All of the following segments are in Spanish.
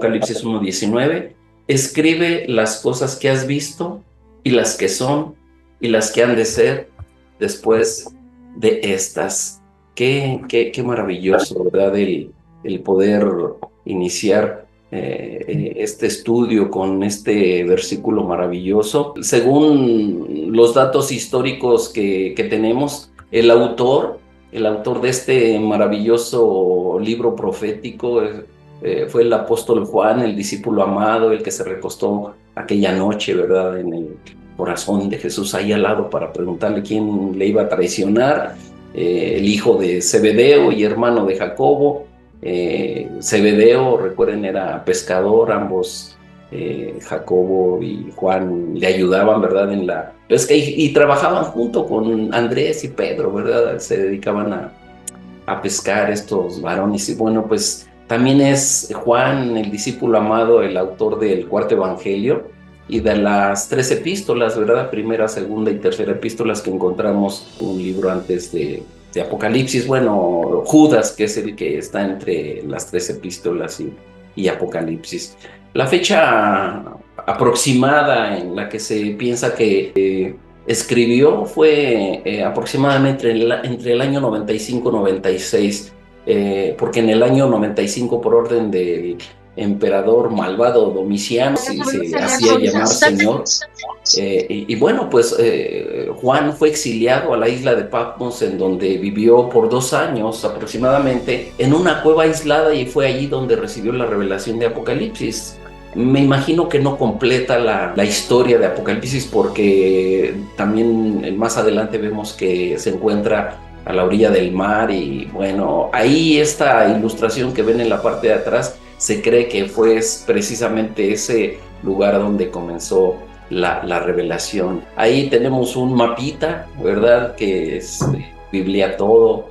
Apocalipsis 1:19, escribe las cosas que has visto y las que son y las que han de ser después de estas. Qué maravilloso, ¿verdad? El poder iniciar este estudio con este versículo maravilloso. Según los datos históricos que tenemos, el autor de este maravilloso libro profético fue el apóstol Juan, el discípulo amado, el que se recostó aquella noche, ¿verdad?, en el corazón de Jesús ahí al lado para preguntarle quién le iba a traicionar. El hijo de Zebedeo y hermano de Jacobo. Zebedeo, recuerden, era pescador, ambos, Jacobo y Juan, le ayudaban, ¿verdad?, en la pesca y trabajaban junto con Andrés y Pedro, ¿verdad? Se dedicaban a pescar estos varones. Y bueno, pues también es Juan, el discípulo amado, el autor del cuarto evangelio y de las 3 epístolas, ¿verdad? Primera, segunda y tercera epístolas que encontramos un libro antes de Apocalipsis. Bueno, Judas, que es el que está entre las 3 epístolas y Apocalipsis. La fecha aproximada en la que se piensa que escribió fue aproximadamente entre el año 95-96, porque en el año 95, por orden del emperador malvado Domiciano, se hacía llamar Señor. Y bueno, pues Juan fue exiliado a la isla de Patmos, en donde vivió por 2 años aproximadamente, en una cueva aislada, y fue allí donde recibió la revelación de Apocalipsis. Me imagino que no completa la historia de Apocalipsis, porque también más adelante vemos que se encuentra a la orilla del mar, y bueno, ahí esta ilustración que ven en la parte de atrás, se cree que fue precisamente ese lugar donde comenzó la revelación. Ahí tenemos un mapita, ¿verdad?, que es Biblia Todo,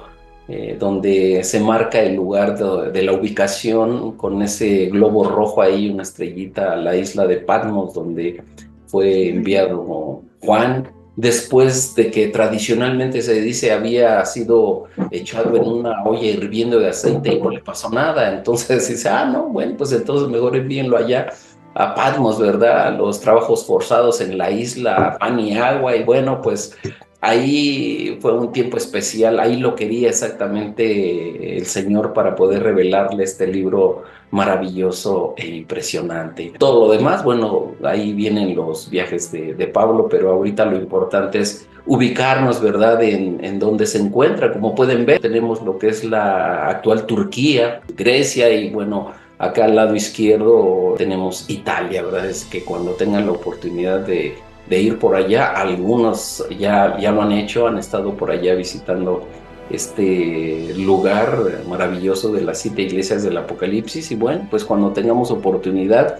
donde se marca el lugar de la ubicación con ese globo rojo ahí, una estrellita, a la isla de Patmos, donde fue enviado Juan, después de que tradicionalmente se dice había sido echado en una olla hirviendo de aceite y no le pasó nada. Entonces dice, no, bueno, pues entonces mejor envíenlo allá a Patmos, ¿verdad? Los trabajos forzados en la isla, pan y agua, y bueno, pues ahí fue un tiempo especial, ahí lo quería exactamente el Señor para poder revelarle este libro maravilloso e impresionante. Todo lo demás, bueno, ahí vienen los viajes de Pablo, pero ahorita lo importante es ubicarnos, ¿verdad?, en donde se encuentra. Como pueden ver, tenemos lo que es la actual Turquía, Grecia, y bueno, acá al lado izquierdo tenemos Italia, ¿verdad? Es que cuando tengan la oportunidad de ir por allá, algunos ya lo han hecho, han estado por allá visitando este lugar maravilloso de las 7 iglesias del Apocalipsis, y bueno, pues cuando tengamos oportunidad,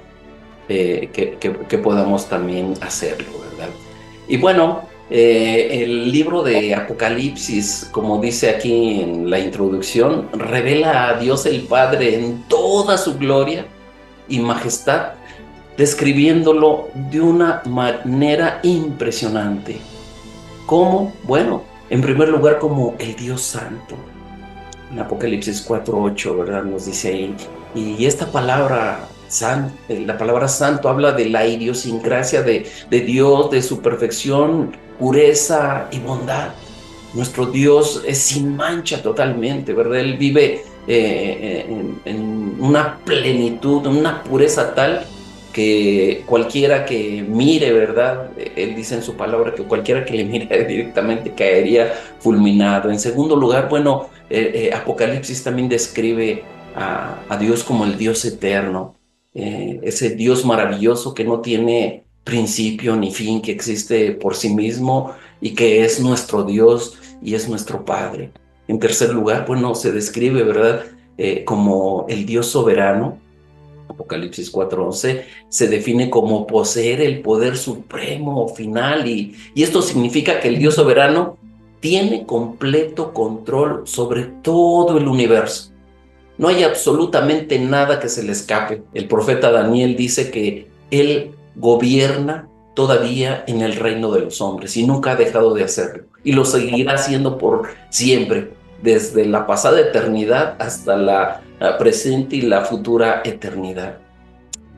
que podamos también hacerlo, ¿verdad? Y bueno, el libro de Apocalipsis, como dice aquí en la introducción, revela a Dios el Padre en toda su gloria y majestad, describiéndolo de una manera impresionante. ¿Cómo? Bueno, en primer lugar, como el Dios Santo. En Apocalipsis 4:8, ¿verdad?, nos dice ahí, y esta palabra la palabra santo habla de la idiosincrasia de Dios, de su perfección, pureza y bondad. Nuestro Dios es sin mancha totalmente, ¿verdad? Él vive en una plenitud, una pureza tal que cualquiera que mire, ¿verdad? Él dice en su palabra que cualquiera que le mire directamente caería fulminado. En segundo lugar, bueno, Apocalipsis también describe a Dios como el Dios eterno, ese Dios maravilloso que no tiene principio ni fin, que existe por sí mismo y que es nuestro Dios y es nuestro Padre. En tercer lugar, bueno, se describe, ¿verdad?, como el Dios soberano. Apocalipsis 4:11 se define como poseer el poder supremo final, y esto significa que el Dios soberano tiene completo control sobre todo el universo. No hay absolutamente nada que se le escape. El profeta Daniel dice que él gobierna todavía en el reino de los hombres y nunca ha dejado de hacerlo, y lo seguirá haciendo por siempre, desde la pasada eternidad hasta la presente y la futura eternidad.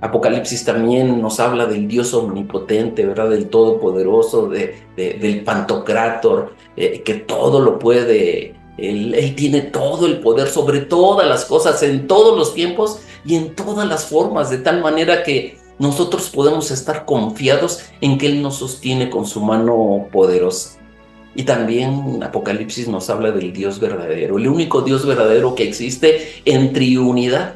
Apocalipsis también nos habla del Dios omnipotente, ¿verdad? Del Todopoderoso, del Pantocrátor, que todo lo puede. Él tiene todo el poder sobre todas las cosas, en todos los tiempos y en todas las formas, de tal manera que nosotros podemos estar confiados en que Él nos sostiene con su mano poderosa. Y también Apocalipsis nos habla del Dios verdadero, el único Dios verdadero que existe en triunidad.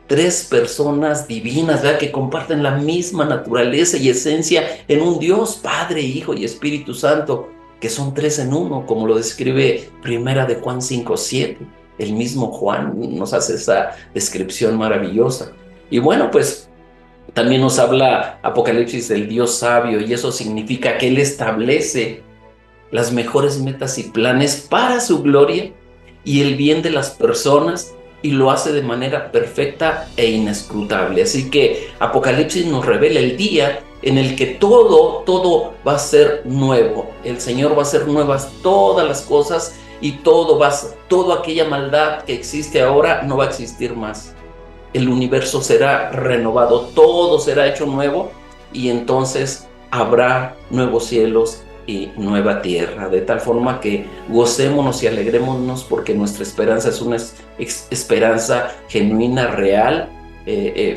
Tres personas divinas, ¿verdad? Que comparten la misma naturaleza y esencia en un Dios, Padre, Hijo y Espíritu Santo, que son tres en uno, como lo describe Primera de Juan 5:7. El mismo Juan nos hace esa descripción maravillosa. Y bueno, pues también nos habla Apocalipsis del Dios sabio, y eso significa que Él establece las mejores metas y planes para su gloria y el bien de las personas, y lo hace de manera perfecta e inescrutable. Así que Apocalipsis nos revela el día en el que todo va a ser nuevo. El Señor va a hacer nuevas todas las cosas, y toda aquella maldad que existe ahora no va a existir más. El universo será renovado, todo será hecho nuevo, y entonces habrá nuevos cielos y nueva tierra, de tal forma que gocémonos y alegrémonos, porque nuestra esperanza es una esperanza genuina, real,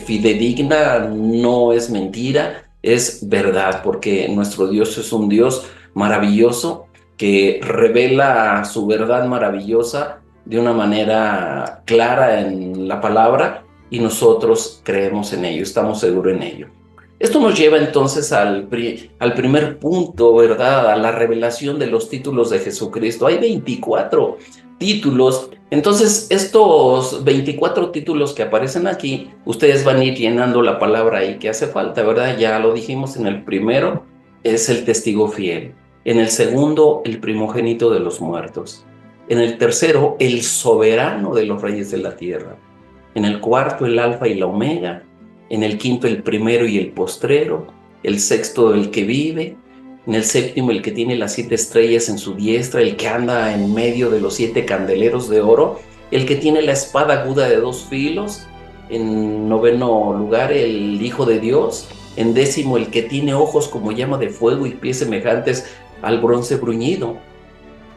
fidedigna, no es mentira, es verdad, porque nuestro Dios es un Dios maravilloso que revela su verdad maravillosa de una manera clara en la palabra, y nosotros creemos en ello, estamos seguros en ello. Esto nos lleva entonces al primer punto, ¿verdad? A la revelación de los títulos de Jesucristo. Hay 24 títulos. Entonces, estos 24 títulos que aparecen aquí, ustedes van a ir llenando la palabra ahí que hace falta, ¿verdad? Ya lo dijimos, en el primero es el testigo fiel. En el segundo, el primogénito de los muertos. En el tercero, el soberano de los reyes de la tierra. En el cuarto, el alfa y la omega. En el quinto, el primero y el postrero. El sexto, el que vive. En el séptimo, el que tiene las 7 estrellas en su diestra, el que anda en medio de los 7 candeleros de oro, el que tiene la espada aguda de 2 filos. En noveno lugar, el Hijo de Dios. En décimo, el que tiene ojos como llama de fuego y pies semejantes al bronce bruñido.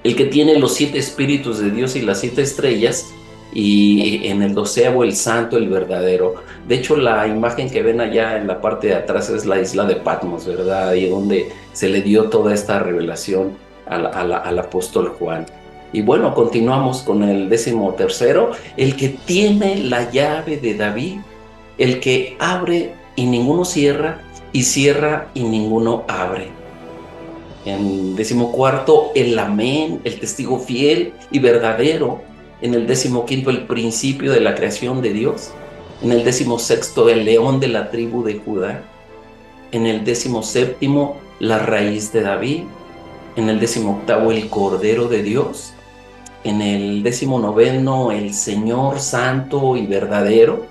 El que tiene los 7 espíritus de Dios y las 7 estrellas. Y en el doceavo, el santo, el verdadero. De hecho, la imagen que ven allá en la parte de atrás es la isla de Patmos, ¿verdad? Ahí donde se le dio toda esta revelación al apóstol Juan. Y bueno, continuamos con el 13º, el que tiene la llave de David, el que abre y ninguno cierra, y cierra y ninguno abre. En 14º, el amén, el testigo fiel y verdadero. En el 15º, el principio de la creación de Dios. En el 16º, el león de la tribu de Judá. En el 17º, la raíz de David. En el 18º, el Cordero de Dios. En el 19º, el Señor santo y verdadero.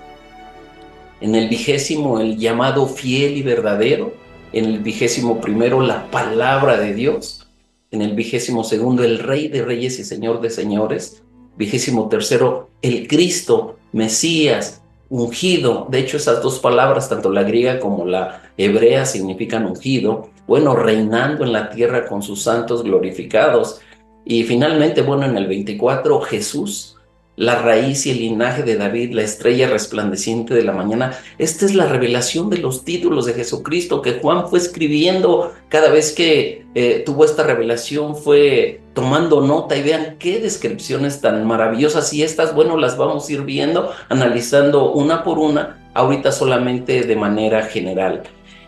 En el 20º, el llamado fiel y verdadero. En el 21º, la palabra de Dios. En el 22º, el Rey de reyes y Señor de señores. 23º, el Cristo, Mesías, ungido. De hecho, esas dos palabras, tanto la griega como la hebrea, significan ungido. Bueno, reinando en la tierra con sus santos glorificados. Y finalmente, bueno, en el 24, Jesús, la raíz y el linaje de David, la estrella resplandeciente de la mañana. Esta es la revelación de los títulos de Jesucristo que Juan fue escribiendo cada vez que tuvo esta revelación, fue tomando nota, y vean qué descripciones tan maravillosas, y estas, bueno, las vamos a ir viendo, analizando una por una, ahorita solamente de manera general.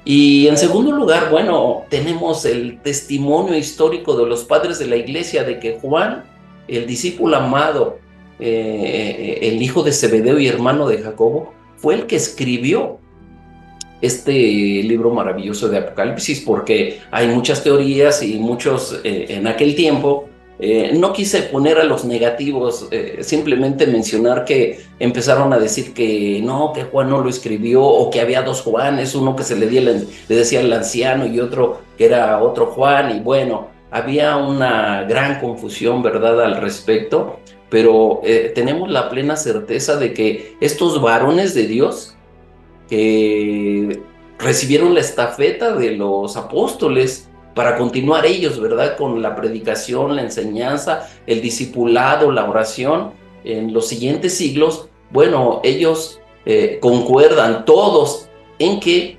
Y en segundo lugar, bueno, tenemos el testimonio histórico de los padres de la iglesia de que Juan, el discípulo amado, el hijo de Zebedeo y hermano de Jacobo, fue el que escribió este libro maravilloso de Apocalipsis, porque hay muchas teorías y muchos en aquel tiempo. No quise poner a los negativos, simplemente mencionar que empezaron a decir que no, que Juan no lo escribió, o que había 2 Juanes, uno que se le decía el anciano y otro que era otro Juan, y bueno, había una gran confusión, ¿verdad?, al respecto, pero tenemos la plena certeza de que estos varones de Dios que recibieron la estafeta de los apóstoles para continuar ellos, ¿verdad? Con la predicación, la enseñanza, el discipulado, la oración en los siguientes siglos. Bueno, ellos concuerdan todos en que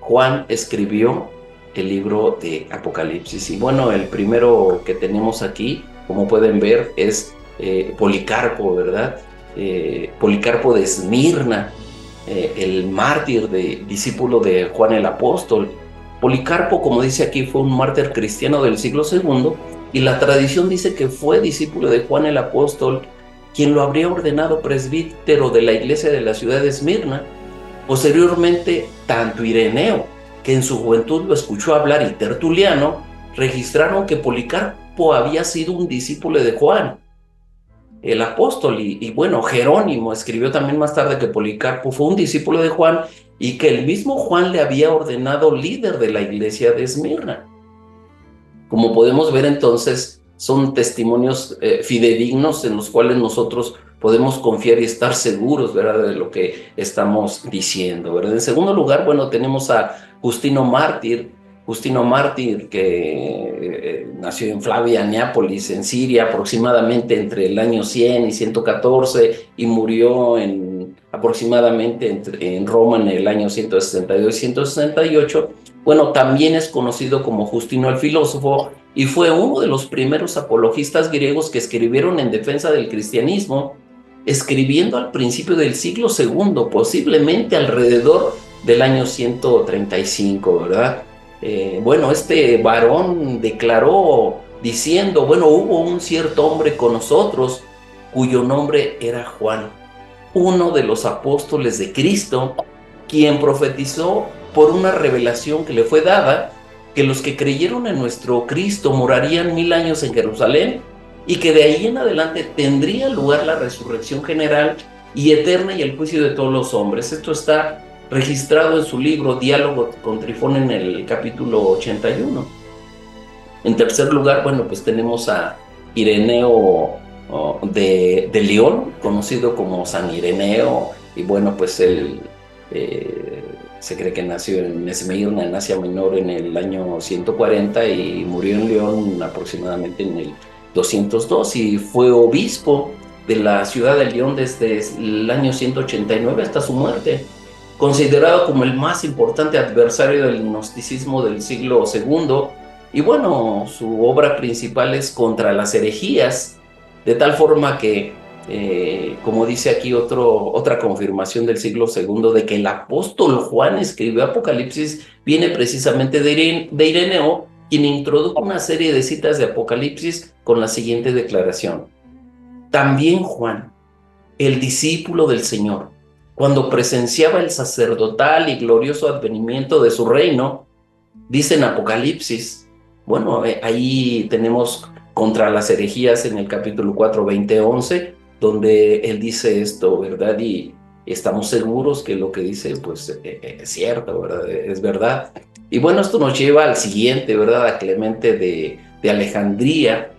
Juan escribió el libro de Apocalipsis. Y bueno, el primero que tenemos aquí, como pueden ver, es Policarpo, ¿verdad? Policarpo de Esmirna, el mártir discípulo de Juan el Apóstol. Policarpo, como dice aquí, fue un mártir cristiano del siglo II, y la tradición dice que fue discípulo de Juan el Apóstol, quien lo habría ordenado presbítero de la iglesia de la ciudad de Esmirna. Posteriormente, tanto Ireneo, que en su juventud lo escuchó hablar, y Tertuliano, registraron que Policarpo había sido un discípulo de Juan el apóstol. Y bueno, Jerónimo escribió también más tarde que Policarpo fue un discípulo de Juan y que el mismo Juan le había ordenado líder de la iglesia de Esmirna. Como podemos ver, entonces, son testimonios fidedignos en los cuales nosotros podemos confiar y estar seguros, ¿verdad?, de lo que estamos diciendo, ¿verdad? En segundo lugar, bueno, tenemos a Justino Mártir. Justino Mártir, que nació en Flavia, Neápolis, en Siria, aproximadamente entre el año 100 y 114, y murió aproximadamente en Roma en el año 162 y 168. Bueno, también es conocido como Justino el filósofo, y fue uno de los primeros apologistas griegos que escribieron en defensa del cristianismo, escribiendo al principio del siglo II, posiblemente alrededor del año 135, ¿verdad? Bueno, este varón declaró diciendo, bueno, hubo un cierto hombre con nosotros cuyo nombre era Juan, uno de los apóstoles de Cristo, quien profetizó por una revelación que le fue dada, que los que creyeron en nuestro Cristo morarían 1000 años en Jerusalén, y que de ahí en adelante tendría lugar la resurrección general y eterna y el juicio de todos los hombres. Esto está registrado en su libro Diálogo con Trifón en el capítulo 81. En tercer lugar, bueno, pues tenemos a Ireneo de León, conocido como San Ireneo, y bueno, pues él se cree que nació en Esmirna, en Asia Menor, en el año 140 y murió en León aproximadamente en el 202, y fue obispo de la ciudad de León desde el año 189 hasta su muerte, considerado como el más importante adversario del gnosticismo del siglo II. Y bueno, su obra principal es contra las herejías, de tal forma que, como dice aquí otra confirmación del siglo II de que el apóstol Juan escribió Apocalipsis, viene precisamente de Ireneo, quien introdujo una serie de citas de Apocalipsis con la siguiente declaración: también Juan, el discípulo del Señor, cuando presenciaba el sacerdotal y glorioso advenimiento de su reino, dice en Apocalipsis, bueno, ahí tenemos contra las herejías en el capítulo 4, 20, 11, donde él dice esto, ¿verdad? Y estamos seguros que lo que dice, pues, es cierto, ¿verdad? Es verdad. Y bueno, esto nos lleva al siguiente, ¿verdad? A Clemente de Alejandría.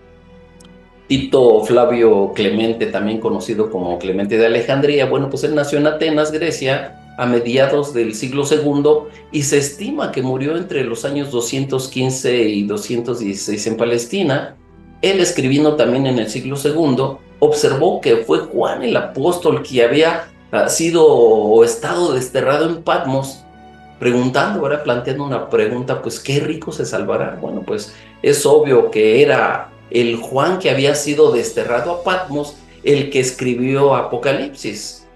Tito Flavio Clemente, también conocido como Clemente de Alejandría, bueno, pues él nació en Atenas, Grecia, a mediados del siglo II, y se estima que murió entre los años 215 y 216 en Palestina. Él, escribiendo también en el siglo II, observó que fue Juan el apóstol que había sido o estado desterrado en Patmos, preguntando, ¿verdad? Planteando una pregunta, pues, ¿qué rico se salvará? Bueno, pues es obvio que era el Juan que había sido desterrado a Patmos el que escribió Apocalipsis,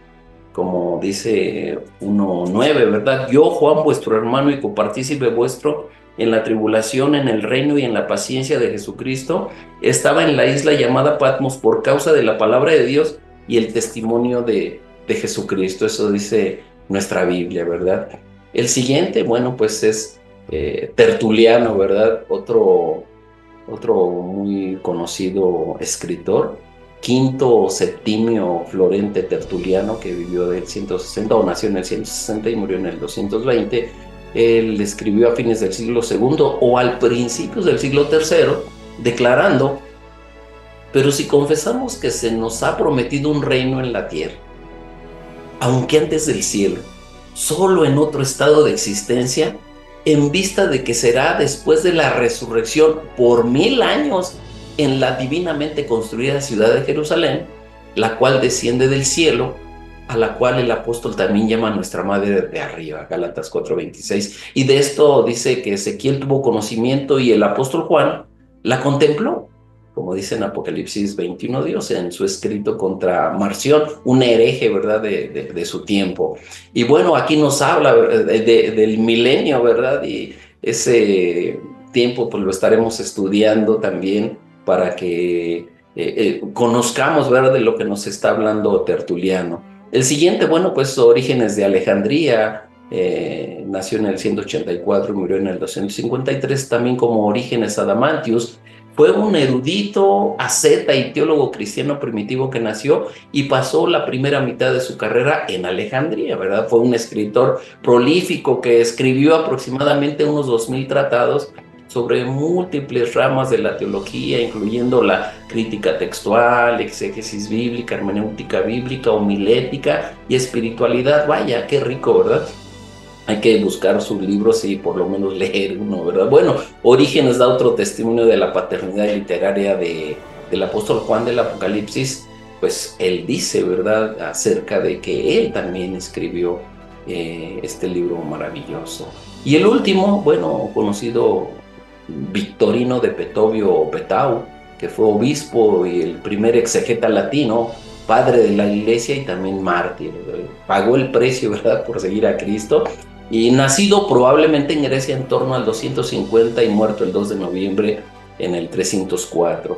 como dice 1:9, ¿verdad? Yo, Juan, vuestro hermano y copartícipe vuestro en la tribulación, en el reino y en la paciencia de Jesucristo, estaba en la isla llamada Patmos por causa de la palabra de Dios y el testimonio de Jesucristo. Eso dice nuestra Biblia, ¿verdad? El siguiente, bueno, pues es Tertuliano, ¿verdad? Otro muy conocido escritor, Quinto Septimio Florente Tertuliano, que vivió del 160 o nació en el 160 y murió en el 220. Él escribió a fines del siglo II o al principio del siglo III, declarando: pero si confesamos que se nos ha prometido un reino en la tierra, aunque antes del cielo, solo en otro estado de existencia, en vista de que será después de la resurrección por 1000 años en la divinamente construida ciudad de Jerusalén, la cual desciende del cielo, a la cual el apóstol también llama nuestra madre de arriba, Gálatas 4:26. Y de esto dice que Ezequiel tuvo conocimiento y el apóstol Juan la contempló, como dice en Apocalipsis 21, Dios en su escrito contra Marción, un hereje, ¿verdad?, de su tiempo. Y bueno, aquí nos habla del milenio, ¿verdad? Y ese tiempo pues lo estaremos estudiando también para que conozcamos, ¿verdad?, de lo que nos está hablando Tertuliano. El siguiente, bueno, pues Orígenes de Alejandría, nació en el 184 y murió en el 253, también como Orígenes Adamantius. Fue un erudito, asceta y teólogo cristiano primitivo que nació y pasó la primera mitad de su carrera en Alejandría, ¿verdad? Fue un escritor prolífico que escribió aproximadamente unos 2000 tratados sobre múltiples ramas de la teología, incluyendo la crítica textual, exégesis bíblica, hermenéutica bíblica, homilética y espiritualidad. Vaya, qué rico, ¿verdad? Hay que buscar sus libros y por lo menos leer uno, ¿verdad? Bueno, Orígenes da otro testimonio de la paternidad literaria del apóstol Juan del Apocalipsis. Pues él dice, ¿verdad?, acerca de que él también escribió este libro maravilloso. Y el último, bueno, conocido Victorino de Petovio o Petau, que fue obispo y el primer exegeta latino, padre de la iglesia y también mártir, ¿verdad? Pagó el precio, ¿verdad?, por seguir a Cristo, y nacido probablemente en Grecia en torno al 250 y muerto el 2 de noviembre en el 304.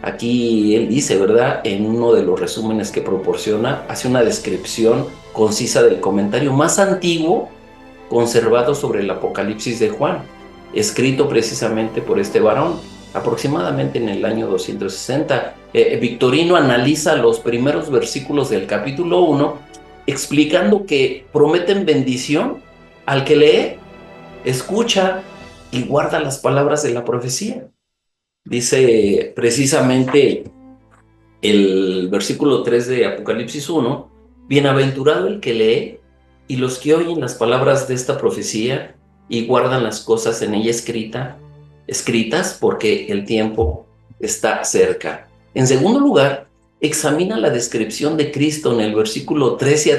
Aquí él dice, ¿verdad?, en uno de los resúmenes que proporciona, hace una descripción concisa del comentario más antiguo conservado sobre el Apocalipsis de Juan, escrito precisamente por este varón, aproximadamente en el año 260. Victorino analiza los primeros versículos del capítulo 1, explicando que prometen bendición al que lee, escucha y guarda las palabras de la profecía. Dice precisamente el versículo 3 de Apocalipsis 1, bienaventurado el que lee y los que oyen las palabras de esta profecía y guardan las cosas en ella escritas, porque el tiempo está cerca. En segundo lugar, examina la descripción de Cristo en el versículo 13 a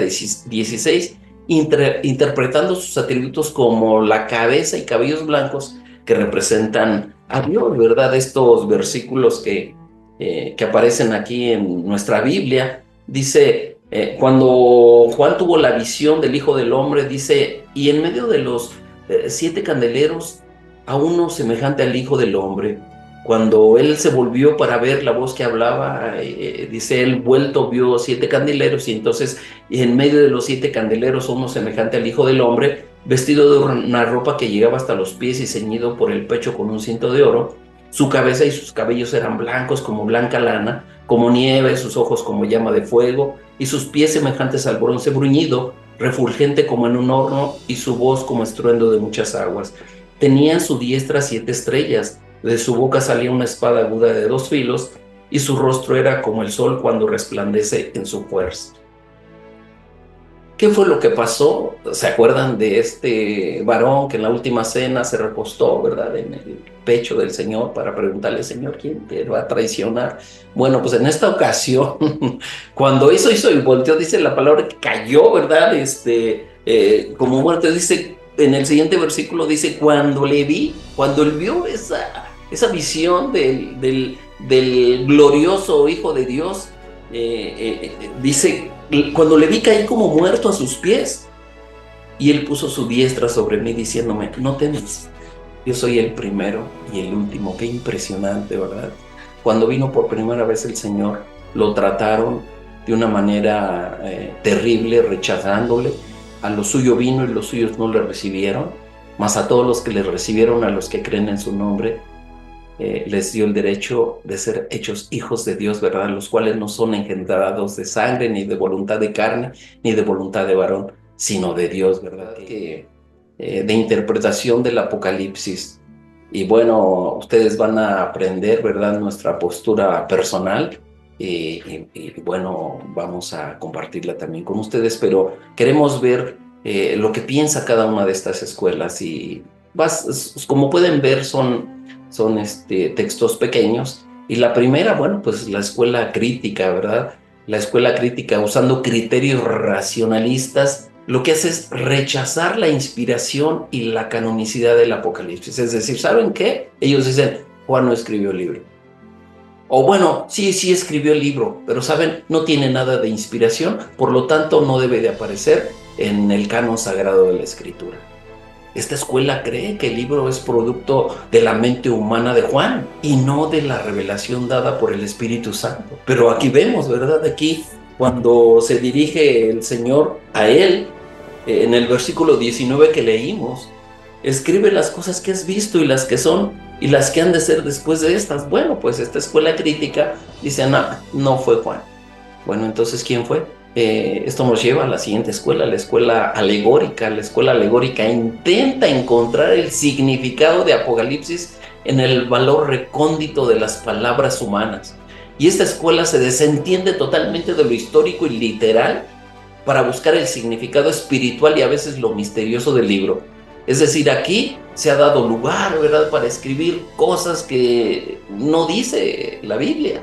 16, interpretando sus atributos como la cabeza y cabellos blancos que representan a Dios, ¿verdad? Estos versículos que aparecen aquí en nuestra Biblia, dice, cuando Juan tuvo la visión del Hijo del Hombre, dice, y en medio de los 7 candeleros, a uno semejante al Hijo del Hombre. Cuando él se volvió para ver la voz que hablaba, dice, él vuelto vio 7 candeleros, y entonces en medio de los 7 candeleros uno semejante al Hijo del Hombre, vestido de una ropa que llegaba hasta los pies y ceñido por el pecho con un cinto de oro. Su cabeza y sus cabellos eran blancos como blanca lana, como nieve, sus ojos como llama de fuego, y sus pies semejantes al bronce bruñido, refulgente como en un horno, y su voz como estruendo de muchas aguas. Tenía en su diestra 7 estrellas, de su boca salía una espada aguda de 2 filos, y su rostro era como el sol cuando resplandece en su fuerza. ¿Qué fue lo que pasó? ¿Se acuerdan de este varón que en la última cena se recostó, ¿verdad?, en el pecho del Señor para preguntarle, Señor, ¿quién te va a traicionar? Bueno, pues en esta ocasión, cuando hizo y volteó, dice la palabra que cayó, ¿verdad? Como muerto, dice, en el siguiente versículo dice, cuando él vio esa visión del glorioso Hijo de Dios, dice, cuando le vi caí como muerto a sus pies, y él puso su diestra sobre mí diciéndome, no temas, yo soy el primero y el último. Qué impresionante, ¿verdad? Cuando vino por primera vez el Señor, lo trataron de una manera terrible, rechazándole. A lo suyo vino y los suyos no le recibieron, mas a todos los que le recibieron, a los que creen en su nombre, les dio el derecho de ser hechos hijos de Dios, ¿verdad? Los cuales no son engendrados de sangre, ni de voluntad de carne, ni de voluntad de varón, sino de Dios, ¿verdad? De interpretación del Apocalipsis. Y bueno, ustedes van a aprender, ¿verdad?, nuestra postura personal. Y bueno, vamos a compartirla también con ustedes, pero queremos ver lo que piensa cada una de estas escuelas. Y como pueden ver, son textos pequeños. Y la primera, bueno, pues la escuela crítica, ¿verdad? La escuela crítica, usando criterios racionalistas, lo que hace es rechazar la inspiración y la canonicidad del Apocalipsis. Es decir, ¿saben qué? Ellos dicen, Juan no escribió el libro. O bueno, sí escribió el libro, pero saben, no tiene nada de inspiración, por lo tanto no debe de aparecer en el canon sagrado de la Escritura. Esta escuela cree que el libro es producto de la mente humana de Juan y no de la revelación dada por el Espíritu Santo. Pero aquí vemos, ¿verdad? Aquí, cuando se dirige el Señor a él, en el versículo 19 que leímos, escribe las cosas que has visto y las que son y las que han de ser después de estas. Bueno, pues esta escuela crítica dice, no fue Juan. Bueno, entonces, ¿quién fue? Esto nos lleva a la siguiente escuela, la escuela alegórica. La escuela alegórica intenta encontrar el significado de Apocalipsis en el valor recóndito de las palabras humanas. Y esta escuela se desentiende totalmente de lo histórico y literal para buscar el significado espiritual y a veces lo misterioso del libro. Es decir, aquí se ha dado lugar, ¿verdad?, para escribir cosas que no dice la Biblia.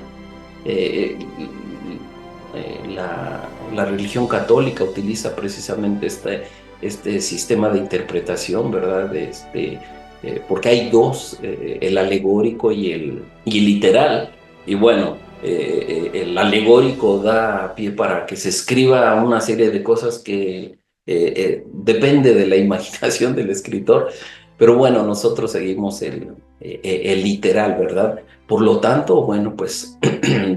La religión católica utiliza precisamente este sistema de interpretación, ¿verdad? Porque hay dos, el alegórico y el literal. Y bueno, el alegórico da pie para que se escriba una serie de cosas que depende de la imaginación del escritor. Pero bueno, nosotros seguimos el literal, ¿verdad? Por lo tanto, bueno, pues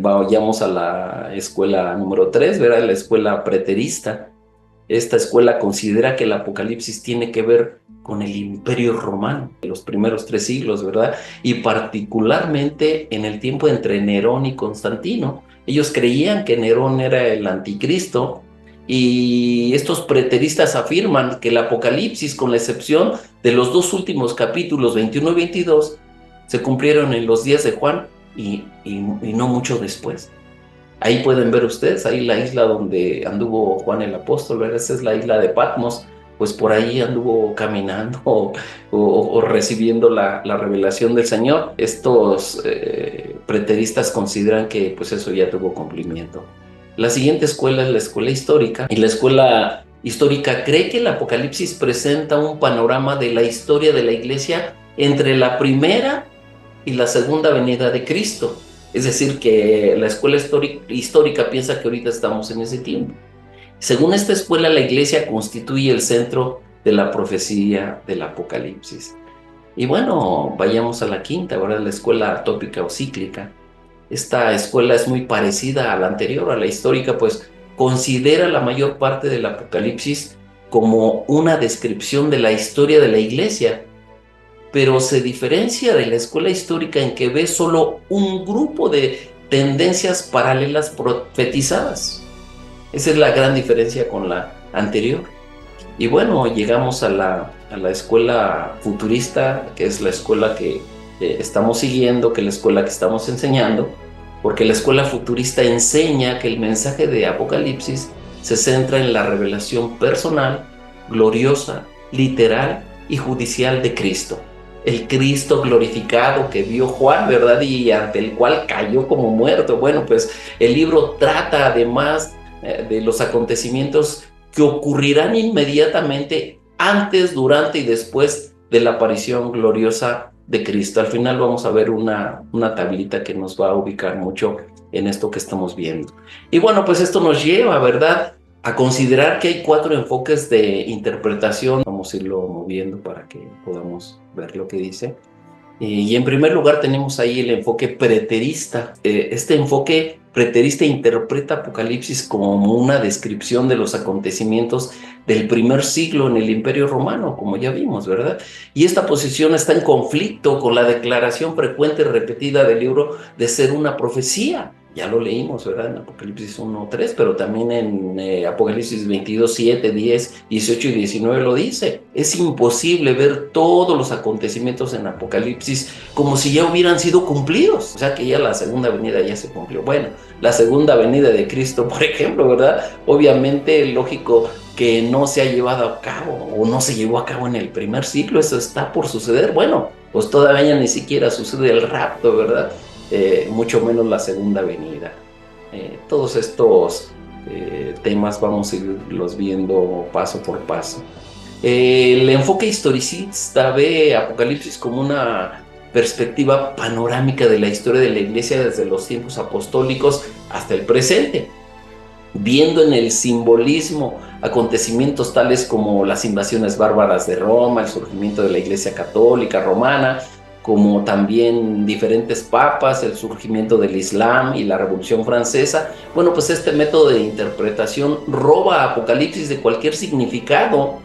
vayamos a la escuela número 3, ¿verdad? La escuela preterista. Esta escuela considera que el Apocalipsis tiene que ver con el Imperio Romano, en los primeros 3 siglos, ¿verdad? Y particularmente en el tiempo entre Nerón y Constantino. Ellos creían que Nerón era el anticristo, y estos preteristas afirman que el Apocalipsis, con la excepción de los 2 últimos capítulos, 21 y 22, se cumplieron en los días de Juan y no mucho después. Ahí pueden ver ustedes, ahí la isla donde anduvo Juan el Apóstol, ¿verdad? Esa es la isla de Patmos. Pues por ahí anduvo caminando o recibiendo la revelación del Señor. Estos preteristas consideran que pues eso ya tuvo cumplimiento. La siguiente escuela es la escuela histórica, y la escuela histórica cree que el Apocalipsis presenta un panorama de la historia de la iglesia entre la primera y la segunda venida de Cristo. Es decir, que la escuela histórica piensa que ahorita estamos en ese tiempo. Según esta escuela, la iglesia constituye el centro de la profecía del Apocalipsis. Y bueno, vayamos a la quinta, ¿verdad? La escuela tópica o cíclica. Esta escuela es muy parecida a la anterior, a la histórica, pues considera la mayor parte del Apocalipsis como una descripción de la historia de la iglesia, pero se diferencia de la escuela histórica en que ve solo un grupo de tendencias paralelas profetizadas. Esa es la gran diferencia con la anterior. Y bueno, llegamos a la escuela futurista, que es la escuela que estamos siguiendo, que es la escuela que estamos enseñando, porque la escuela futurista enseña que el mensaje de Apocalipsis se centra en la revelación personal, gloriosa, literal y judicial de Cristo. El Cristo glorificado que vio Juan, ¿verdad? Y ante el cual cayó como muerto. Bueno, pues el libro trata además de los acontecimientos que ocurrirán inmediatamente antes, durante y después de la aparición gloriosa de Cristo. Al final vamos a ver una tablita que nos va a ubicar mucho en esto que estamos viendo. Y bueno, pues esto nos lleva, ¿verdad?, a considerar que hay 4 enfoques de interpretación. Vamos a irlo moviendo para que podamos ver lo que dice. Y en primer lugar tenemos ahí el enfoque preterista. Este enfoque preterista interpreta Apocalipsis como una descripción de los acontecimientos del primer siglo en el Imperio Romano, como ya vimos, ¿verdad? Y esta posición está en conflicto con la declaración frecuente y repetida del libro de ser una profecía. Ya lo leímos, ¿verdad? En Apocalipsis 1:3, pero también en Apocalipsis 22:7, 10, 18 y 19 lo dice. Es imposible ver todos los acontecimientos en Apocalipsis como si ya hubieran sido cumplidos. O sea que ya la segunda venida ya se cumplió. Bueno, la segunda venida de Cristo, por ejemplo, ¿verdad? Obviamente, lógico, que no se ha llevado a cabo o no se llevó a cabo en el primer siglo. Eso está por suceder. Bueno, pues todavía ni siquiera sucede el rapto, ¿verdad? Mucho menos la segunda venida. Todos estos temas vamos a irlos viendo paso por paso. El enfoque historicista ve Apocalipsis como una perspectiva panorámica de la historia de la Iglesia desde los tiempos apostólicos hasta el presente, viendo en el simbolismo acontecimientos tales como las invasiones bárbaras de Roma, el surgimiento de la Iglesia Católica Romana, como también diferentes papas, el surgimiento del Islam y la Revolución Francesa. Bueno, pues este método de interpretación roba a Apocalipsis de cualquier significado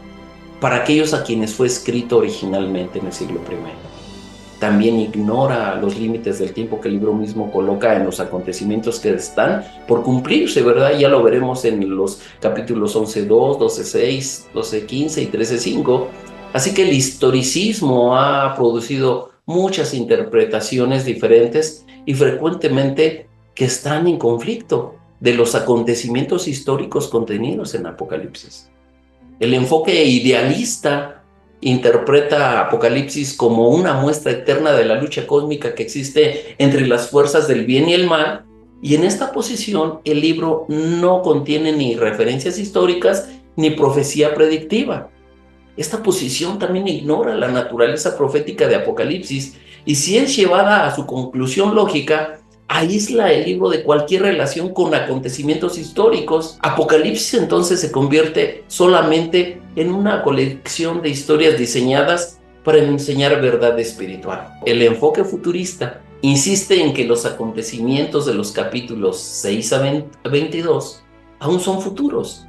para aquellos a quienes fue escrito originalmente en el siglo I. También ignora los límites del tiempo que el libro mismo coloca en los acontecimientos que están por cumplirse, ¿verdad? Ya lo veremos en los capítulos 11.2, 12.6, 12.15 y 13.5. Así que el historicismo ha producido muchas interpretaciones diferentes y frecuentemente que están en conflicto de los acontecimientos históricos contenidos en Apocalipsis. El enfoque idealista interpreta Apocalipsis como una muestra eterna de la lucha cósmica que existe entre las fuerzas del bien y el mal, y en esta posición el libro no contiene ni referencias históricas ni profecía predictiva. Esta posición también ignora la naturaleza profética de Apocalipsis, y si es llevada a su conclusión lógica, aísla el libro de cualquier relación con acontecimientos históricos. Apocalipsis entonces se convierte solamente en una colección de historias diseñadas para enseñar verdad espiritual. El enfoque futurista insiste en que los acontecimientos de los capítulos 6 a 22 aún son futuros,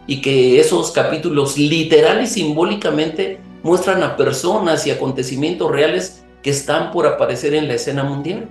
y que esos capítulos literal y simbólicamente muestran a personas y acontecimientos reales que están por aparecer en la escena mundial.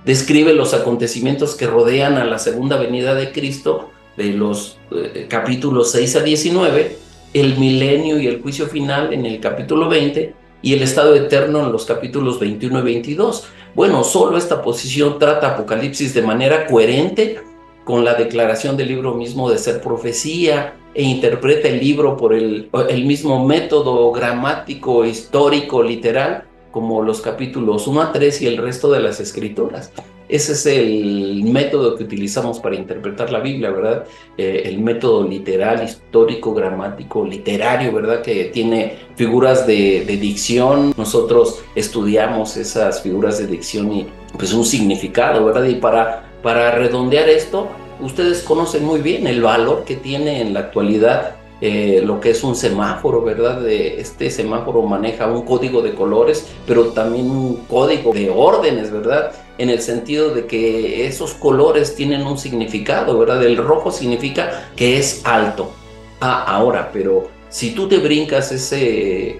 Describe los acontecimientos que rodean a la segunda venida de Cristo, de los capítulos 6 a 19, el milenio y el juicio final en el capítulo 20 y el estado eterno en los capítulos 21 y 22. Bueno, solo esta posición trata Apocalipsis de manera coherente con la declaración del libro mismo de ser profecía, e interpreta el libro por el mismo método gramático, histórico, literal, como los capítulos 1 a 3 y el resto de las escrituras. Ese es el método que utilizamos para interpretar la Biblia, ¿verdad? El método literal, histórico, gramático, literario, ¿verdad? Que tiene figuras de dicción. Nosotros estudiamos esas figuras de dicción y pues un significado, ¿verdad? Y para redondear esto, ustedes conocen muy bien el valor que tiene en la actualidad lo que es un semáforo, ¿verdad? Este semáforo maneja un código de colores, pero también un código de órdenes, ¿verdad? En el sentido de que esos colores tienen un significado, ¿verdad? El rojo significa que es alto. Ahora, pero si tú te brincas ese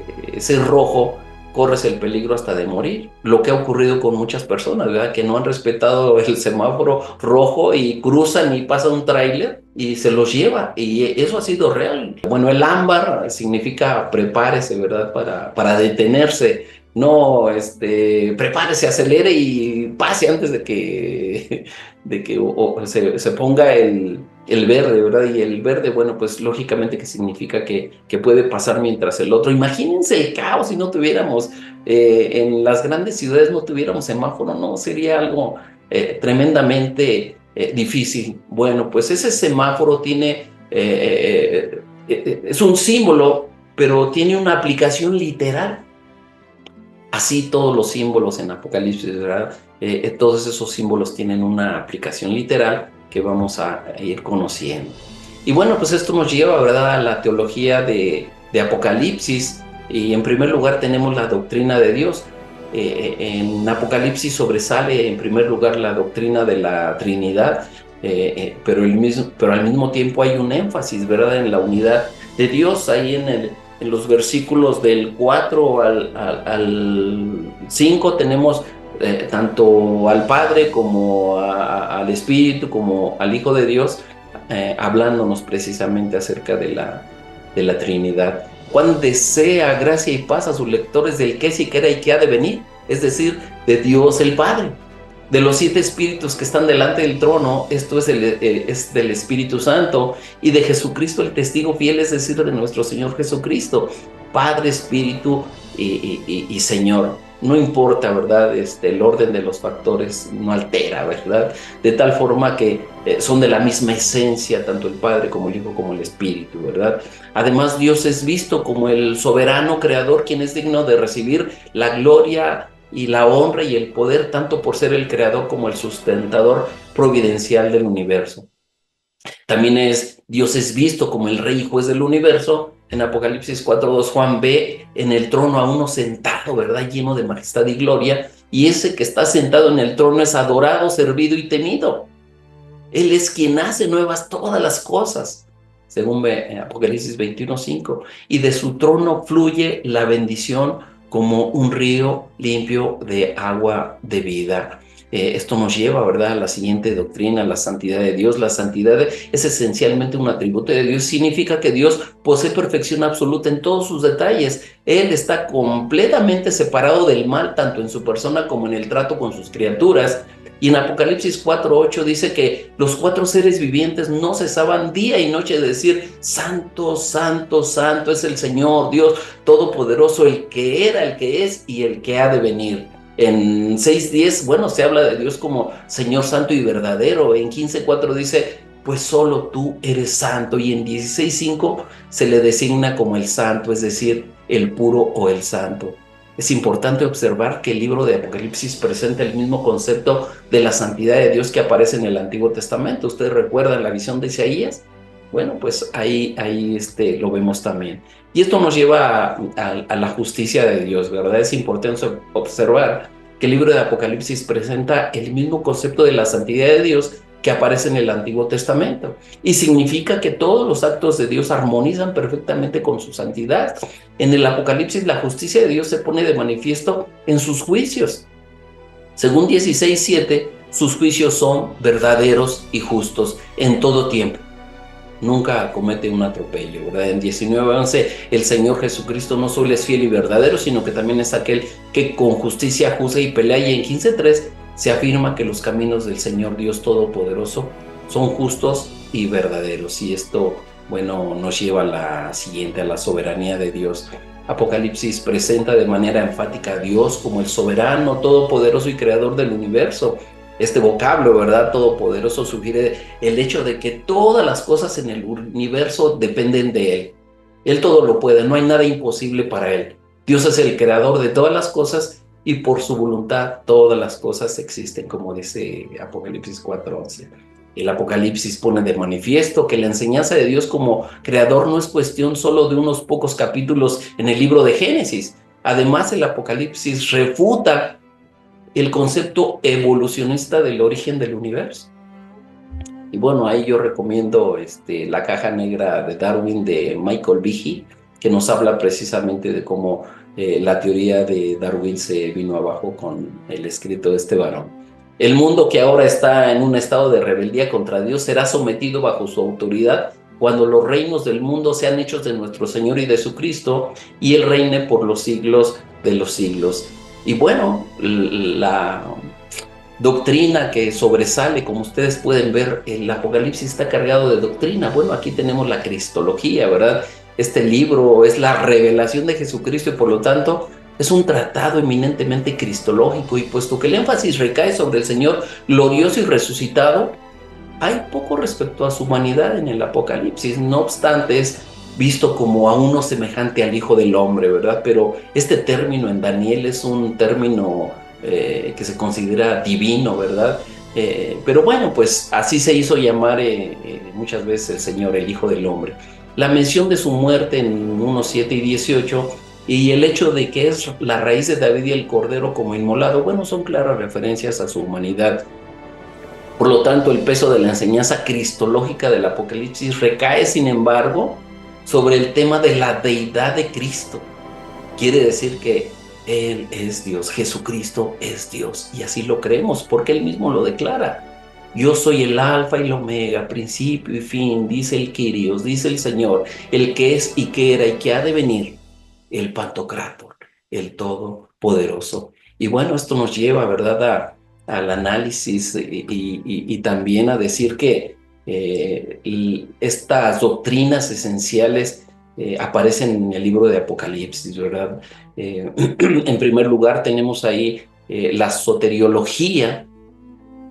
rojo, corres el peligro hasta de morir. Lo que ha ocurrido con muchas personas, ¿verdad? Que no han respetado el semáforo rojo y cruzan y pasa un tráiler y se los lleva. Y eso ha sido real. Bueno, el ámbar significa prepárese, ¿verdad? Para detenerse. No, prepárese, acelere y pase antes de que se ponga el verde, ¿verdad? Y el verde, bueno, pues lógicamente que significa que puede pasar mientras el otro. Imagínense el caos si no tuviéramos, en las grandes ciudades no tuviéramos semáforo, ¿no? Sería algo tremendamente difícil. Bueno, pues ese semáforo tiene, es un símbolo, pero tiene una aplicación literal. Así todos los símbolos en Apocalipsis, ¿verdad? Todos esos símbolos tienen una aplicación literal que vamos a ir conociendo. Y bueno, pues esto nos lleva, ¿verdad?, a la teología de Apocalipsis. Y en primer lugar tenemos la doctrina de Dios. En Apocalipsis sobresale en primer lugar la doctrina de la Trinidad, pero al mismo tiempo hay un énfasis, ¿verdad?, en la unidad de Dios. Ahí en los versículos del 4 al 5 tenemos tanto al Padre como al Espíritu, como al Hijo de Dios, hablándonos precisamente acerca de la Trinidad. Cuán desea gracia y paz a sus lectores del que es y que era y que ha de venir, es decir, de Dios el Padre. De los 7 espíritus que están delante del trono, esto es del Espíritu Santo, y de Jesucristo el testigo fiel, es decir, de nuestro Señor Jesucristo, Padre, Espíritu y Señor. No importa, ¿verdad? El orden de los factores no altera, ¿verdad? De tal forma que son de la misma esencia, tanto el Padre como el Hijo como el Espíritu, ¿verdad? Además, Dios es visto como el soberano creador, quien es digno de recibir la gloria y la honra y el poder, tanto por ser el creador como el sustentador providencial del universo. También Dios es visto como el rey y juez del universo. En Apocalipsis 4:2, Juan ve en el trono a uno sentado, ¿verdad? Lleno de majestad y gloria. Y ese que está sentado en el trono es adorado, servido y temido. Él es quien hace nuevas todas las cosas, según ve en Apocalipsis 21:5. Y de su trono fluye la bendición como un río limpio de agua de vida. Esto nos lleva, ¿verdad?, a la siguiente doctrina, la santidad de Dios. La santidad es esencialmente un atributo de Dios. Significa que Dios posee perfección absoluta en todos sus detalles. Él está completamente separado del mal, tanto en su persona como en el trato con sus criaturas. Y en Apocalipsis 4:8 dice que los 4 seres vivientes no cesaban día y noche de decir: Santo, Santo, Santo es el Señor Dios Todopoderoso, el que era, el que es y el que ha de venir. En 6:10, bueno, se habla de Dios como Señor Santo y verdadero. En 15:4 dice: pues solo tú eres santo. Y en 16:5 se le designa como el santo, es decir, el puro o el santo. Es importante observar que el libro de Apocalipsis presenta el mismo concepto de la santidad de Dios que aparece en el Antiguo Testamento. ¿Ustedes recuerdan la visión de Isaías? Bueno, pues ahí lo vemos también. Y esto nos lleva a la justicia de Dios, ¿verdad? Es importante observar que el libro de Apocalipsis presenta el mismo concepto de la santidad de Dios que aparece en el Antiguo Testamento. Y significa que todos los actos de Dios armonizan perfectamente con su santidad. En el Apocalipsis, la justicia de Dios se pone de manifiesto en sus juicios. Según 16:7, sus juicios son verdaderos y justos en todo tiempo. Nunca comete un atropello, ¿verdad? En 19:11, el Señor Jesucristo no solo es fiel y verdadero, sino que también es aquel que con justicia juzga y pelea. Y en 15:3 se afirma que los caminos del Señor Dios Todopoderoso son justos y verdaderos. Y esto, bueno, nos lleva a la siguiente, a la soberanía de Dios. Apocalipsis presenta de manera enfática a Dios como el soberano, todopoderoso y creador del universo. Este vocablo, ¿verdad?, todopoderoso, sugiere el hecho de que todas las cosas en el universo dependen de Él. Él todo lo puede, no hay nada imposible para Él. Dios es el creador de todas las cosas y por su voluntad todas las cosas existen, como dice Apocalipsis 4:11. El Apocalipsis pone de manifiesto que la enseñanza de Dios como creador no es cuestión solo de unos pocos capítulos en el libro de Génesis. Además, el Apocalipsis refuta el concepto evolucionista del origen del universo. Y bueno, ahí yo recomiendo La caja negra de Darwin de Michael Behe, que nos habla precisamente de cómo la teoría de Darwin se vino abajo con el escrito de este varón. El mundo que ahora está en un estado de rebeldía contra Dios será sometido bajo su autoridad cuando los reinos del mundo sean hechos de nuestro Señor y de su Cristo, y Él reine por los siglos de los siglos. Y bueno, la doctrina que sobresale, como ustedes pueden ver, el Apocalipsis está cargado de doctrina. Bueno, aquí tenemos la cristología, ¿verdad? Este libro es la revelación de Jesucristo y por lo tanto es un tratado eminentemente cristológico, y puesto que el énfasis recae sobre el Señor glorioso y resucitado, hay poco respecto a su humanidad en el Apocalipsis. No obstante, es visto como a uno semejante al Hijo del Hombre, ¿verdad? Pero este término en Daniel es un término que se considera divino, ¿verdad? Pero bueno, pues así se hizo llamar muchas veces el Señor, el Hijo del Hombre. La mención de su muerte en 1:7 y 18 y el hecho de que es la raíz de David y el Cordero como inmolado, bueno, son claras referencias a su humanidad. Por lo tanto, el peso de la enseñanza cristológica del Apocalipsis recae, sin embargo, sobre el tema de la deidad de Cristo. Quiere decir que Él es Dios, Jesucristo es Dios, y así lo creemos, porque Él mismo lo declara. Yo soy el alfa y el omega, principio y fin, dice el Kyrios, dice el Señor, el que es y que era y que ha de venir, el Pantocrátor, el Todopoderoso. Y bueno, esto nos lleva, ¿verdad?, al análisis y también a decir que estas doctrinas esenciales aparecen en el libro de Apocalipsis, ¿verdad? En primer lugar tenemos ahí la soteriología,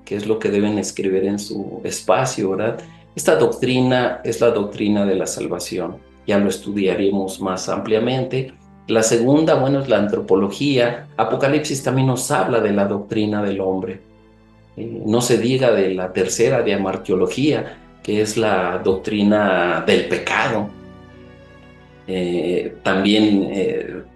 que es lo que deben escribir en su espacio, ¿verdad? Esta doctrina es la doctrina de la salvación, ya lo estudiaremos más ampliamente. La segunda, bueno, es la antropología. Apocalipsis también nos habla de la doctrina del hombre. No se diga de la tercera, de amartiología, que es la doctrina del pecado. También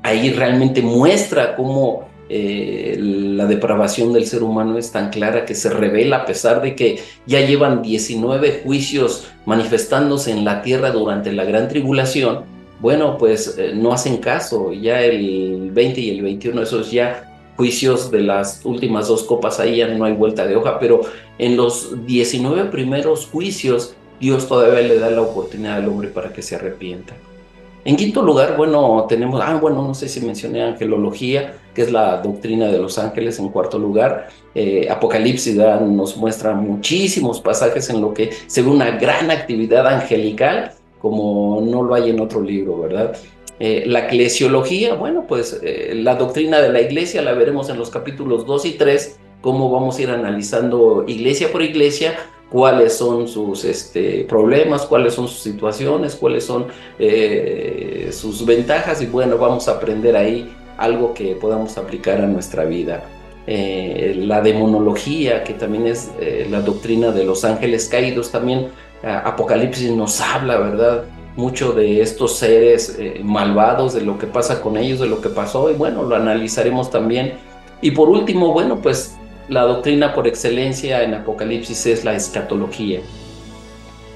ahí realmente muestra cómo la depravación del ser humano es tan clara que se revela a pesar de que ya llevan 19 juicios manifestándose en la tierra durante la gran tribulación. Bueno, pues no hacen caso, ya el 20 y el 21, esos ya juicios de las últimas dos copas, ahí ya no hay vuelta de hoja, pero en los 19 primeros juicios, Dios todavía le da la oportunidad al hombre para que se arrepienta. En quinto lugar, bueno, tenemos, bueno, no sé si mencioné angelología, que es la doctrina de los ángeles. En cuarto lugar, Apocalipsis nos muestra muchísimos pasajes en lo que se ve una gran actividad angelical, como no lo hay en otro libro, ¿verdad? La eclesiología, bueno, pues la doctrina de la iglesia la veremos en los capítulos 2 y 3, cómo vamos a ir analizando iglesia por iglesia, cuáles son sus problemas, cuáles son sus situaciones, cuáles son sus ventajas, y bueno, vamos a aprender ahí algo que podamos aplicar a nuestra vida. La demonología, que también es la doctrina de los ángeles caídos, también Apocalipsis nos habla, ¿verdad? Mucho de estos seres malvados, de lo que pasa con ellos, de lo que pasó, y bueno, lo analizaremos también. Y por último, bueno, pues la doctrina por excelencia en Apocalipsis es la escatología,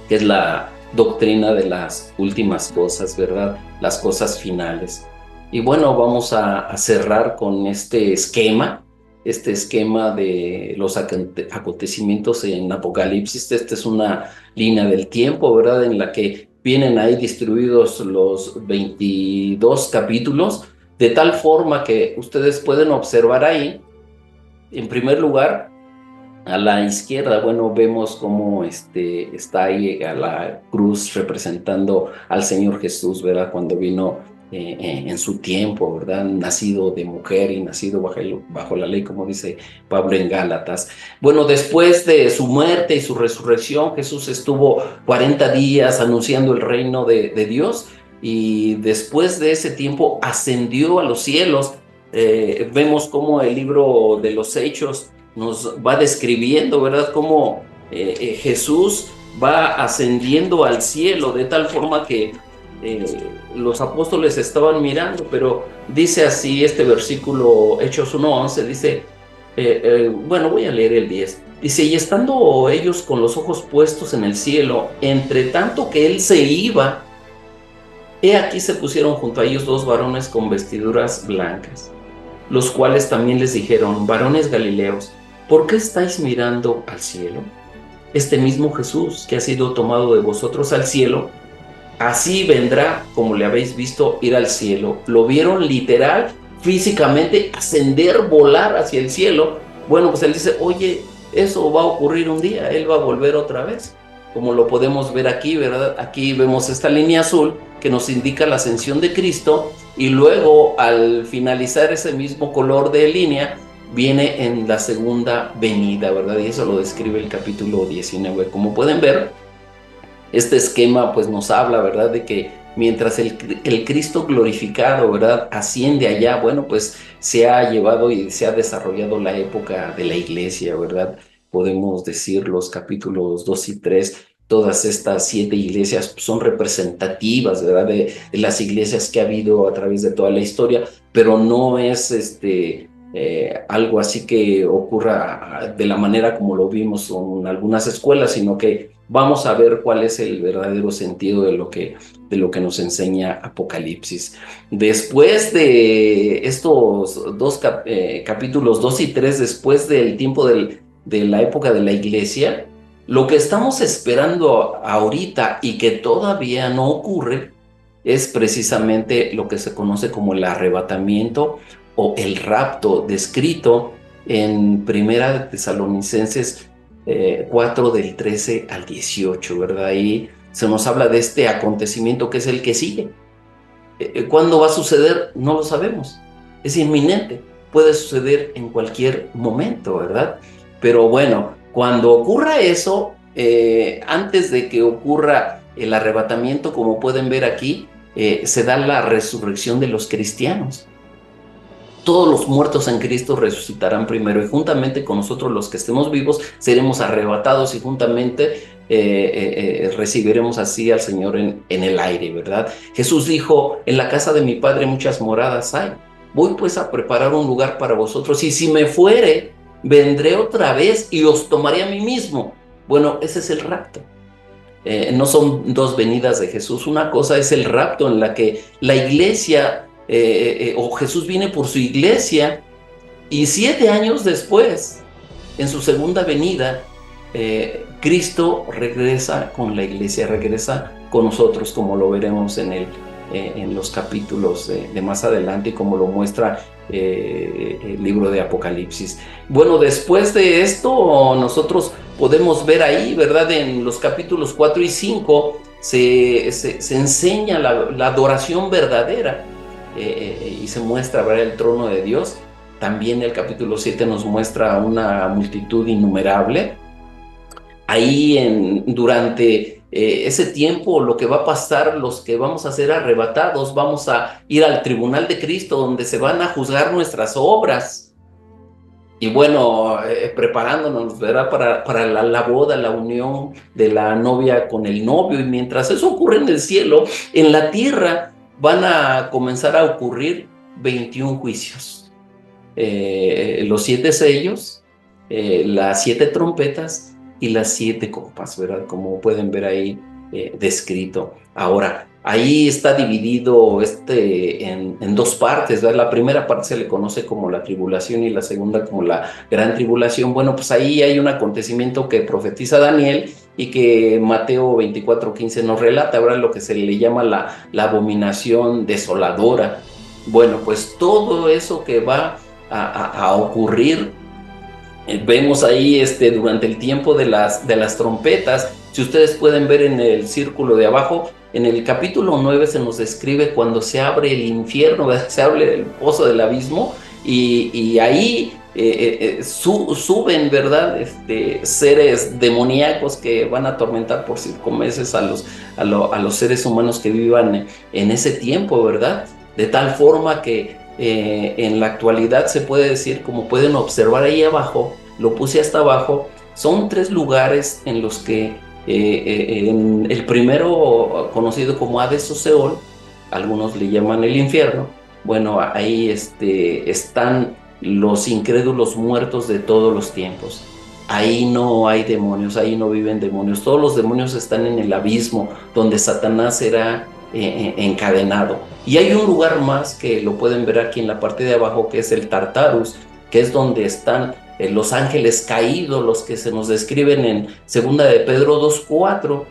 que es la doctrina de las últimas cosas, ¿verdad? Las cosas finales. Y bueno, vamos a cerrar con este esquema de los acontecimientos en Apocalipsis. Esta es una línea del tiempo, ¿verdad? En la que vienen ahí distribuidos los 22 capítulos, de tal forma que ustedes pueden observar ahí, en primer lugar, a la izquierda, bueno, vemos cómo está ahí a la cruz representando al Señor Jesús, ¿verdad? Cuando vino en su tiempo, ¿verdad? Nacido de mujer y nacido bajo la ley, como dice Pablo en Gálatas. Bueno, después de su muerte y su resurrección, Jesús estuvo 40 días anunciando el reino de Dios, y después de ese tiempo ascendió a los cielos. Vemos cómo el libro de los Hechos nos va describiendo, ¿verdad? Cómo Jesús va ascendiendo al cielo de tal forma que los apóstoles estaban mirando, pero dice así este versículo, Hechos 1:11, dice, bueno, voy a leer el 10. Dice, y estando ellos con los ojos puestos en el cielo, entre tanto que él se iba, he aquí se pusieron junto a ellos dos varones con vestiduras blancas, los cuales también les dijeron, varones galileos, ¿por qué estáis mirando al cielo? Este mismo Jesús que ha sido tomado de vosotros al cielo, así vendrá como le habéis visto ir al cielo. Lo vieron literal, físicamente, ascender, volar hacia el cielo. Bueno, pues él dice, oye, eso va a ocurrir un día, él va a volver otra vez, como lo podemos ver aquí, ¿verdad? Aquí vemos esta línea azul que nos indica la ascensión de Cristo, y luego al finalizar ese mismo color de línea viene en la segunda venida, ¿verdad? Y eso lo describe el capítulo 19. Como pueden ver, este esquema pues nos habla, ¿verdad? De que mientras el Cristo glorificado, ¿verdad? Asciende allá, bueno, pues se ha llevado y se ha desarrollado la época de la iglesia, ¿verdad? Podemos decir los capítulos 2 y 3, todas estas 7 iglesias son representativas, ¿verdad? De las iglesias que ha habido a través de toda la historia, pero no es algo así que ocurra de la manera como lo vimos en algunas escuelas, sino que vamos a ver cuál es el verdadero sentido de lo que nos enseña Apocalipsis. Después de estos dos capítulos 2 y 3, después del tiempo de la época de la iglesia, lo que estamos esperando ahorita y que todavía no ocurre es precisamente lo que se conoce como el arrebatamiento o el rapto, descrito en Primera de Tesalonicenses 4 del 13 al 18, ¿verdad? Ahí se nos habla de este acontecimiento que es el que sigue. ¿Cuándo va a suceder? No lo sabemos. Es inminente. Puede suceder en cualquier momento, ¿verdad? Pero bueno, cuando ocurra eso, antes de que ocurra el arrebatamiento, como pueden ver aquí, se da la resurrección de los cristianos. Todos los muertos en Cristo resucitarán primero y juntamente con nosotros los que estemos vivos seremos arrebatados y juntamente recibiremos así al Señor en el aire, ¿verdad? Jesús dijo, en la casa de mi Padre muchas moradas hay. Voy pues a preparar un lugar para vosotros y si me fuere, vendré otra vez y os tomaré a mí mismo. Bueno, ese es el rapto. No son dos venidas de Jesús. Una cosa es el rapto en la que la iglesia o Jesús viene por su iglesia y 7 años después, en su segunda venida, Cristo regresa con la iglesia, regresa con nosotros, como lo veremos en los capítulos de más adelante y como lo muestra el libro de Apocalipsis. Bueno, después de esto, nosotros podemos ver ahí, ¿verdad? En los capítulos 4 y 5 se enseña la adoración verdadera y se muestra, ¿verdad?, el trono de Dios. También el capítulo 7 nos muestra una multitud innumerable. Ahí durante ese tiempo lo que va a pasar, los que vamos a ser arrebatados, vamos a ir al tribunal de Cristo donde se van a juzgar nuestras obras. Y bueno, preparándonos, ¿verdad?, para la boda, la unión de la novia con el novio. Y mientras eso ocurre en el cielo, en la tierra van a comenzar a ocurrir 21 juicios. Los 7 sellos, las 7 trompetas y las 7 copas, ¿verdad? Como pueden ver ahí descrito. Ahora, ahí está dividido en 2 partes, ¿verdad? La primera parte se le conoce como la tribulación y la segunda como la gran tribulación. Bueno, pues ahí hay un acontecimiento que profetiza Daniel y que Mateo 24:15 nos relata, ¿verdad? Lo que se le llama la abominación desoladora. Bueno, pues todo eso que va a ocurrir, vemos ahí durante el tiempo de las trompetas. Si ustedes pueden ver en el círculo de abajo, en el capítulo 9 se nos describe cuando se abre el infierno, ¿verdad? Se abre el pozo del abismo y ahí suben, ¿verdad?, seres demoníacos que van a atormentar por 5 meses a los seres humanos que vivan en ese tiempo, ¿verdad? De tal forma que en la actualidad se puede decir, como pueden observar ahí abajo, lo puse hasta abajo, son 3 lugares en los que en el primero conocido como Hades o Seol, algunos le llaman el infierno. Bueno, ahí están los incrédulos muertos de todos los tiempos. Ahí no hay demonios, ahí no viven demonios. Todos los demonios están en el abismo donde Satanás será encadenado. Y hay un lugar más que lo pueden ver aquí en la parte de abajo, que es el Tartarus, que es donde están los ángeles caídos, los que se nos describen en 2 de Pedro 2:4,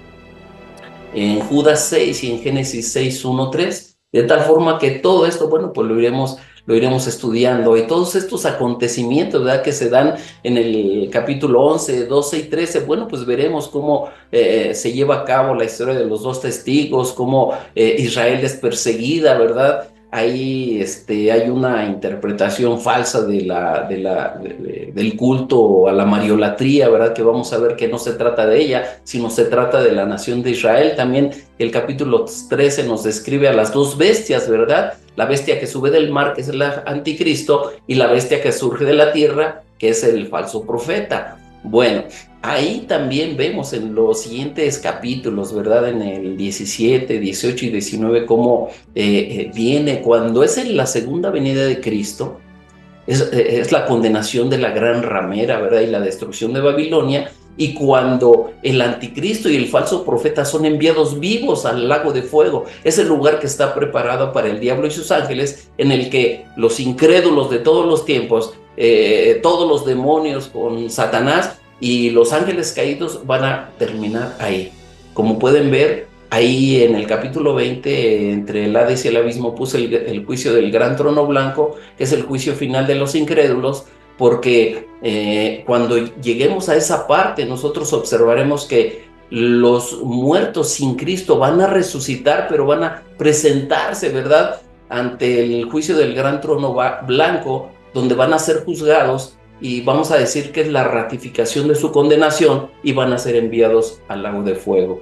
en Judas 6 y en Génesis 6:1-3, de tal forma que todo esto, bueno, pues lo iremos estudiando, y todos estos acontecimientos, ¿verdad?, que se dan en el capítulo 11, 12 y 13, bueno, pues veremos cómo se lleva a cabo la historia de los 2 testigos, cómo Israel es perseguida, ¿verdad? Ahí hay una interpretación falsa del culto a la mariolatría, ¿verdad? Que vamos a ver que no se trata de ella, sino se trata de la nación de Israel. También el capítulo 13 nos describe a las 2 bestias, ¿verdad? La bestia que sube del mar, que es el anticristo, y la bestia que surge de la tierra, que es el falso profeta. Bueno, ahí también vemos en los siguientes capítulos, ¿verdad? En el 17, 18 y 19, cómo viene, cuando es en la segunda venida de Cristo, es la condenación de la gran ramera, ¿verdad? Y la destrucción de Babilonia, y cuando el anticristo y el falso profeta son enviados vivos al lago de fuego. Es el lugar que está preparado para el diablo y sus ángeles, en el que los incrédulos de todos los tiempos, todos los demonios con Satanás y los ángeles caídos van a terminar ahí. Como pueden ver, ahí en el capítulo 20, entre el Hades y el abismo, puse el juicio del gran trono blanco, que es el juicio final de los incrédulos, porque cuando lleguemos a esa parte, nosotros observaremos que los muertos sin Cristo van a resucitar, pero van a presentarse, ¿verdad?, ante el juicio del gran trono blanco, donde van a ser juzgados, y vamos a decir que es la ratificación de su condenación, y van a ser enviados al lago de fuego.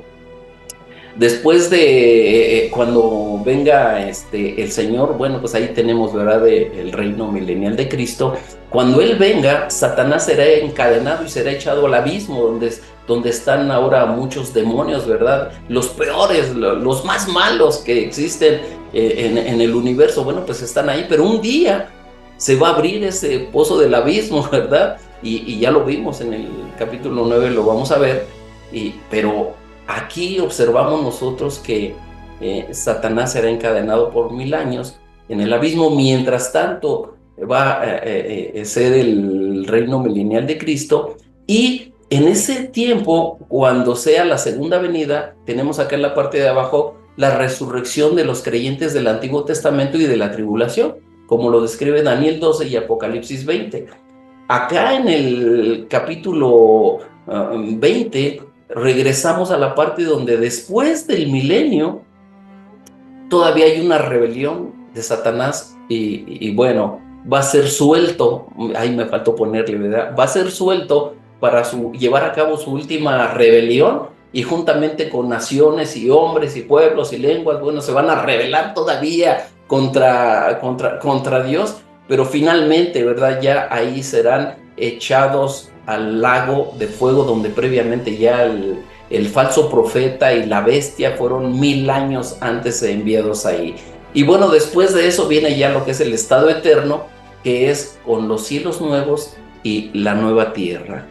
Después de cuando venga el Señor, bueno, pues ahí tenemos, ¿verdad?, el reino milenial de Cristo. Cuando Él venga, Satanás será encadenado y será echado al abismo, donde están ahora muchos demonios, ¿verdad? Los peores, los más malos que existen en el universo, bueno, pues están ahí, pero un día se va a abrir ese pozo del abismo, ¿verdad? Y ya lo vimos en el capítulo 9, lo vamos a ver, pero aquí observamos nosotros que Satanás será encadenado por 1000 años en el abismo. Mientras tanto va a ser el reino milenial de Cristo, y en ese tiempo, cuando sea la segunda venida, tenemos acá en la parte de abajo la resurrección de los creyentes del Antiguo Testamento y de la tribulación, como lo describe Daniel 12 y Apocalipsis 20. Acá en el capítulo 20 regresamos a la parte donde después del milenio todavía hay una rebelión de Satanás y bueno, va a ser suelto, ahí me faltó ponerle, ¿verdad? Va a ser suelto para llevar a cabo su última rebelión, y juntamente con naciones y hombres y pueblos y lenguas, bueno, se van a rebelar todavía contra Dios, pero finalmente, ¿verdad?, ya ahí serán echados al lago de fuego, donde previamente ya el falso profeta y la bestia fueron 1000 años antes enviados ahí. Y bueno, después de eso viene ya lo que es el estado eterno, que es con los cielos nuevos y la nueva tierra.